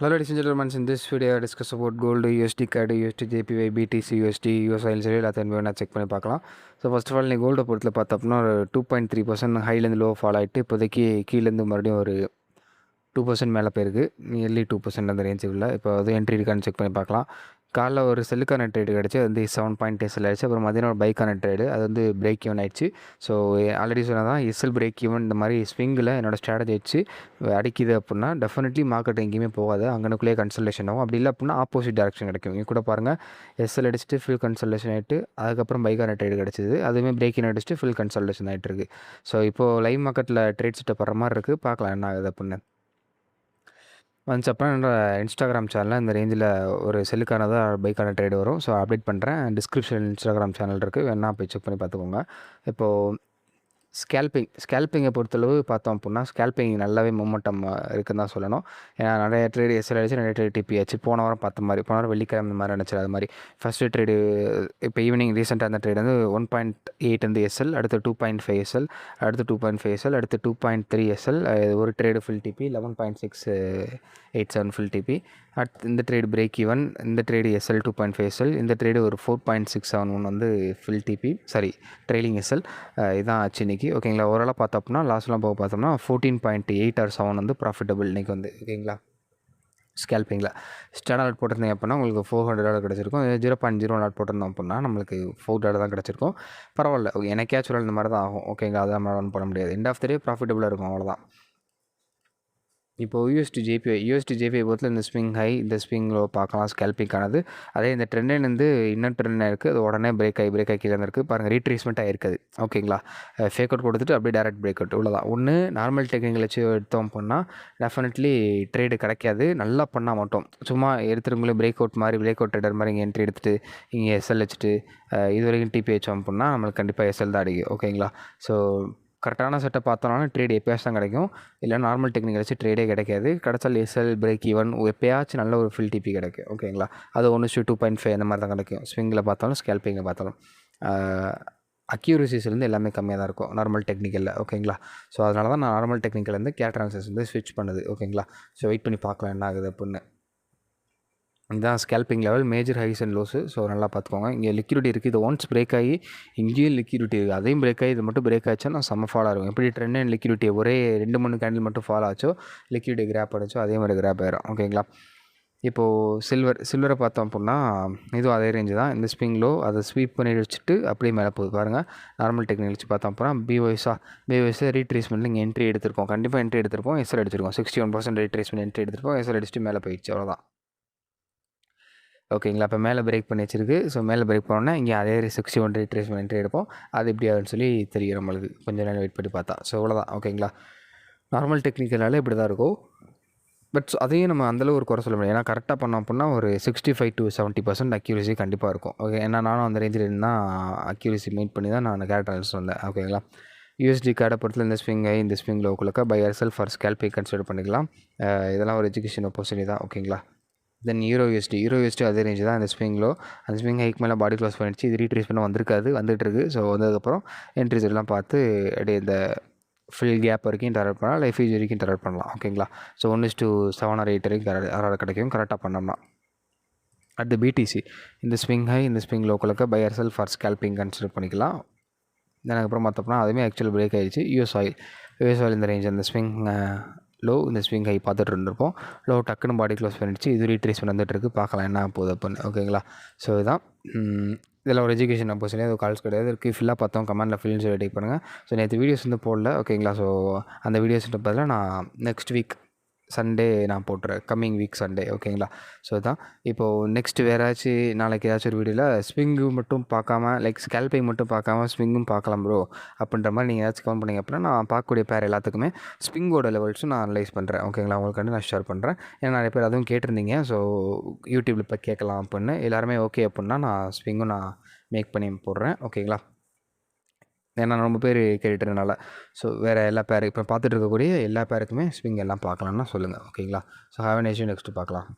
Hello, ladies and gentlemen. In this video, I discuss about gold, USD CAD, USD JPY, BTC, USD, US oil சரி எல்லாத்தையும் வேணா check பண்ணி பார்க்கலாம். So first of all நீ கோல்டை பொறுத்தில் பார்த்தோம்னா ஒரு 2.3% ஹைலேருந்து லோ ஃபால் ஆகிட்டு இப்போதைக்கு கீழேருந்து மறுபடியும் ஒரு 2% மேலே போயிருக்கு. நியர்லி 2% அந்த ரேஞ்சு இல்லை. இப்போ அது என்ட்ரி இருக்கான்னு செக் பண்ணி பார்க்கலாம். காலைல ஒரு செல்லுக்கான ட்ரேடு கிடச்சி அது வந்து 7 எஸ்எல் ஆயிடுச்சு. அப்புறம் மதியானம் ஒரு பைக்கான ட்ரேடு அது வந்து பிரேக் ஈவன் ஆயிடுச்சு. ஸோ ஆல்ரெடி சொன்னால் தான் எஸ்எல் பிரேக் ஈவன் இந்த மாதிரி ஸ்விங்கில் என்னோடய ஸ்ட்ராட்டஜி வச்சு அடிக்குது அப்படின்னா டெஃபினெட்லி மார்க்கெட் எங்கேயுமே போகாது. அங்கனுக்குள்ளேயே கன்சல்டேஷன் ஆகும். அப்படி இல்லை அப்படின்னா ஆப்போசிட் டேரக்ஷன் கிடைக்கும். இங்கே கூட பாருங்கள், எஸ்எல் அடிச்சுட்டு ஃபுல் கன்சல்டேஷன் ஆகிட்டு அதுக்கப்புறம் பைக்கான ட்ரேடு கிடச்சிது. அதுவுமே பிரேக் இன் அடிச்சுட்டு ஃபுல் கன்சல்டேஷன் ஆகிட்டு இருக்குது. ஸோ இப்போது லைவ் மார்க்கெட்டில் ட்ரேட் செட்டப் வர மாதிரி இருக்குது. பார்க்கலாம் என்ன ஆகுது அப்படின்னு. வந்துச்சு அப்புறம் என்னோடய இன்ஸ்டாகிராம் சேனலில் இந்த ரேஞ்சில் ஒரு செல்லுக்கானதாக பைக்கான ட்ரேடு வரும். ஸோ அப்டேட் பண்ணுறேன். டிஸ்கிரிப்ஷன் இன்ஸ்டாகிராம் சேனல் இருக்குது, வேணா போய் செக் பண்ணி பார்த்துக்கோங்க. இப்போது ஸ்கேல்பிங்கை பொறுத்தளவு பார்த்தோம் அப்படின்னா ஸ்கேல்பிங் நல்லாவே மொமெண்டம் இருக்குன்னு தான் சொல்லணும். ஏன்னா நிறைய ட்ரேடு எஸ்எல் ஆச்சு, நிறைய ட்ரேடு டிபி ஆச்சு. போன வாரம் பார்த்த மாதிரி, போன வாரம் வெள்ளிக்கிழமை இந்த மாதிரி நினச்சது. அது மாதிரி ஃபஸ்ட்டு ட்ரேடு இப்போ ஈவினிங் ரீசெண்டாக அந்த ட்ரேடு வந்து 1.8 வந்து எஸ்எல், அடுத்து 2.5 எஸ்எல், அடுத்து 2.5 எஸ்எல், அடுத்து 2.3 எஸ்எல், ஒரு trade full TP 11.687 full TP. அடுத்து இந்த ட்ரேடு பிரேக் ஈவன், இந்த ட்ரேடு எஸ்எல் 2.5 எஸ்எல், இந்த ட்ரேடு ஒரு 4.671 வந்து ஃபுல் டிபி ட்ரெயிலிங் எஸ்எல். இதான் ஆச்சு இன்றைக்கி. ஓகேங்களா. ஓவராலாக பார்த்தோம்னா லாஸ்ட்லாம் போக பார்த்தோம்னா 14.8 or 7 வந்து ப்ராஃபிட்டபிள் இன்றைக்கி வந்து. ஓகேங்களா. ஸ்கேல்பிங்கில் ஸ்டாண்டர்ட் போட்டிருந்தீங்க அப்படின்னா உங்களுக்கு $400 கிடச்சிருக்கும். 0.0 போட்டிருந்தோம் அப்படின்னா நம்மளுக்கு $4 தான் கிடச்சிருக்கும். பரவாயில்ல, எனக்கே ஆக்சுவலாக இந்த மாதிரி தான் ஆகும். ஓகேங்களா. அதை நம்ம ரன் பண்ண முடியாது. எண்ட் ஆஃப் த டே ப்ராஃபிட்டபுளாக இருக்கும், அவ்வளோதான். இப்போது யூஎஸ்டி ஜேபிஐ பொறுத்தில் இந்த ஸ்விங் ஹை, இந்த ஸ்விங் லோ பார்க்கலாம் ஸ்கேல்பிங்கானது. அதே இந்த ட்ரெண்ட் வந்து இன்னும் ட்ரெண்ட் இருக்குது. அது உடனே பிரேக் ஆகி கீழே இருக்குது. பாருங்கள், ரீட்ரேஸ்மெண்ட் ஆகிருக்குது. ஓகேங்களா. ஃபேக் அவுட் கொடுத்துட்டு அப்படியே டேரக்ட் பிரேக் அவுட் இவ்வளோதான். ஒன்று நார்மல் டெக்னிக்கல் வச்சு எடுத்தோம் அப்படின்னா டெஃபினெட்லி ட்ரேடு கிடைக்காது. நல்லா பண்ணால் மட்டும் சும்மா எடுத்துருங்களே பிரேக் அவுட் ட்ரேடர் மாதிரி இங்கே என்ட்ரி எடுத்துகிட்டு இங்கே எஸ்எல் வச்சுட்டு இது வரைக்கும் டிபி வச்சோம் அப்படின்னா நம்மளுக்கு கண்டிப்பாக எஸ்எல் தான் அடிக்கும். ஓகேங்களா. ஸோ கரெக்டான செட்டை பார்த்தோம்னா ட்ரேட் எப்போயாச்சும் தான் கிடைக்கும். இல்லை நார்மல் டெக்னிக் வச்சு ட்ரேடே கிடைக்காது. கிடச்சால் எஸ்எல் பிரேக் ஈவன் எப்போயாச்சும் நல்ல ஒரு ஃபுல் டிபி கிடைக்கும். ஓகேங்களா. அது 1:2.5 அந்த மாதிரி தான் கிடைக்கும். ஸ்விங்கில் பார்த்தாலும் ஸ்கேல்பிங்கில் பார்த்தாலும் அக்யூரசிஸ்லேருந்து எல்லாமே கம்மியாக தான் இருக்கும் நார்மல் டெக்னிக்கலில். ஓகேங்களா. ஸோ அதனால தான் நான் நார்மல் டெக்னிக்கலேருந்து கேட்ரான்சஸ் வந்து ஸ்விட்ச் பண்ணுது. ஓகேங்களா. ஸோ வெயிட் பண்ணி பார்க்கலாம் என்ன ஆகுது அப்படின்னு. இதுதான் scalping level, major highs and lows. So நல்லா பார்த்துக்கோங்க. இங்கே லிக்விடிட்டி இருக்குது. இது ஒன்ஸ் பிரேக் ஆகி இங்கேயும் லிக்விடிட்டி இருக்குது, அதையும் பிரேக் ஆகி இது மட்டும் பிரேக் ஆச்சுன்னா செம்ம ஃபாலாக இருக்கும். எப்படி ட்ரெண்ட் அண்ட் லிக்விடிட்டி ஒரே 2-3 கேண்டில் மட்டும் ஃபால் ஆச்சோ, லிக்விடிட்டி கிராப் ஆச்சோ, அதே மாதிரி கிராப் ஆயிரும். ஓகேங்களா. இப்போது சில்வரை பார்த்தோம் அப்படின்னா இதுவும் அதே ரேஞ்சு தான். இந்த ஸ்விங் லோ அதை ஸ்வீப் பண்ணி வச்சுட்டு அப்படியே மேலே போகுது. பாருங்கள், நார்மல் டெக்னிக் வச்சு பார்த்தோம் அப்படின்னா பிஒய்ஸாக ரீட்ரேஸ்மெண்ட்டில் இங்கே என்ட்ரி எடுத்திருக்கோம். கண்டிப்பாக என்ட்ரி எடுத்திருப்போம். எஸ்எல் அடிச்சிருக்கோம். 61% ரீட்ரேஸ்மெண்ட் என்ட்ரி எடுத்திருப்போம். எஸ்எல் அடிச்சுட்டு மேலே போயிடுச்சு. அவ்வளோதான். ஓகேங்களா. இப்போ மேலே பிரேக் பண்ணி வச்சிருக்கு. ஸோ மேலே பிரேக் பண்ணோன்னா இங்கே அதே 61 ரீட்ரேஸ்மெண்ட் என்ட்ரி எடுப்போம். அது எப்படி ஆகுதுன்னு சொல்லி தெரியும் நம்மளுக்கு, கொஞ்சம் நேரம் வெயிட் பண்ணி பார்த்தா. ஸோ அவ்வளோதான். ஓகேங்களா. நார்மல் டெக்னிக்கலால் இப்படி தான் இருக்கும். பட் அதையும் நம்ம அந்தளவு ஒரு குறை சொல்ல முடியாது. ஏன்னா கரெக்டாக பண்ணோம் அப்படின்னா ஒரு 65 to 70% அக்யூரசி கண்டிப்பாக இருக்கும். ஓகே. ஏன்னா நானும் அந்த ரேஞ்சில் இருந்தால் அக்யூரசி மெயிட் பண்ணி தான் நான் கேரக்டர் அனாலிசிஸ் வந்தேன். ஓகேங்களா. யூஎஸ்டி கார்டை பொறுத்தில் இந்த ஸ்விங் ஹை, இந்த ஸ்விங் லோக்குள்ளக்க by yourself for scalping consider பண்ணிக்கலாம். இதெல்லாம் ஒரு எஜுகேஷன் ஆப்பர்ச்சுனிட்டி தான். ஓகேங்களா. தென் யூஎஸ்டி அதே ரேஞ்சு தான். இந்த ஸ்விங் லோ, அந்த ஸ்விங் ஹைக்கு மேலே பாடி க்ளோஸ் பண்ணிடுச்சு. இது ரீட்ரேஸ் பண்ண வந்துட்டுருக்கு. ஸோ வந்ததுக்கப்புறம் என்ட்ரிஸ் எல்லாம் பார்த்து அப்படியே இந்த ஃபுல் கேப் வரைக்கும் டெரக்ட் பண்ணலாம், லைஃப் ஏஜ் வரைக்கும் டெரக்ட் பண்ணலாம். ஓகேங்களா. ஸோ 1:7 or 8 வரைக்கும் கிடைக்கும் கரெக்டாக பண்ணோம்னா. அடுத்து பிடிசி, இந்த ஸ்விங் ஹை, இந்த ஸ்விங் லோக்குள்ளக்க by yourself for scalping consider பண்ணிக்கலாம். அதுக்கப்புறம் பார்த்தோம்னா அதுவுமே ஆக்சுவலி பிரேக் ஆகிடுச்சு. யூஎஸ் ஆயில் இந்த ரேஞ்ச், அந்த ஸ்விங் லோ, இந்த ஸ்விங் ஹை பார்த்துட்டு இருந்திருப்போம். லோ டக்குன்னு பாடி க்ளோஸ் பண்ணிடுச்சு. இது ரீட்ரேஸ் வந்துட்டுருக்கு. பார்க்கலாம் என்ன போகுது அப்படின்னு. ஓகேங்களா. ஸோ இதுதான் இதில் ஒரு எஜுகேஷன் ஆப்பர்ச்சுனிட்டி. அது கால்ஸ் கிடையாது. இருக்குது. ஃபுல்லாக பார்த்தோம். கமெண்டில் ஃபில்ஸ் ரெடி பண்ணுங்கள். ஸோ நேற்று வீடியோஸ் வந்து போடல. ஓகேங்களா. ஸோ அந்த வீடியோஸ்ட்டு பதிலாக நான் நெக்ஸ்ட் வீக் சண்டே நான் போட்டுறேன். Coming week Sunday. ஓகேங்களா. ஸோ தான் இப்போது நெக்ஸ்ட்டு வேறு நாளைக்கு ஏதாச்சும் ஒரு வீடியோவில் ஸ்விங்கு மட்டும் பார்க்காம ஸ்கேல்பிங் மட்டும் பார்க்காம ஸ்விங்கும் பார்க்கலாம் ப்ரோ அப்படின்ற மாதிரி நீங்கள் ஏதாச்சும் கவுண்ட் பண்ணிங்க அப்படின்னா நான் பார்க்கக்கூடிய பேர் எல்லாத்துக்குமே ஸ்விங்கோட லெவல்ஸும் நான் அனலைஸ் பண்ணுறேன். ஓகேங்களா. உங்களுக்கு நான் ஷேர் பண்ணுறேன். ஏன்னா நிறைய பேர் அதுவும் கேட்டிருந்தீங்க. ஸோ யூடியூப்பில் இப்போ கேட்கலாம் அப்படின்னு எல்லாருமே ஓகே அப்படின்னா நான் ஸ்விங்கும் நான் மேக் பண்ணி போடுறேன். ஓகேங்களா. ஏன்னா ரொம்ப பேர் கேட்டுறதுனால. ஸோ வேறு எல்லா பேர் இப்போ பார்த்துட்டு இருக்கக்கூடிய எல்லா பேருக்குமே ஸ்விங் எல்லாம் பார்க்கலான்னா சொல்லுங்கள். ஓகேங்களா. So have a nice day. Next பார்க்கலாம்.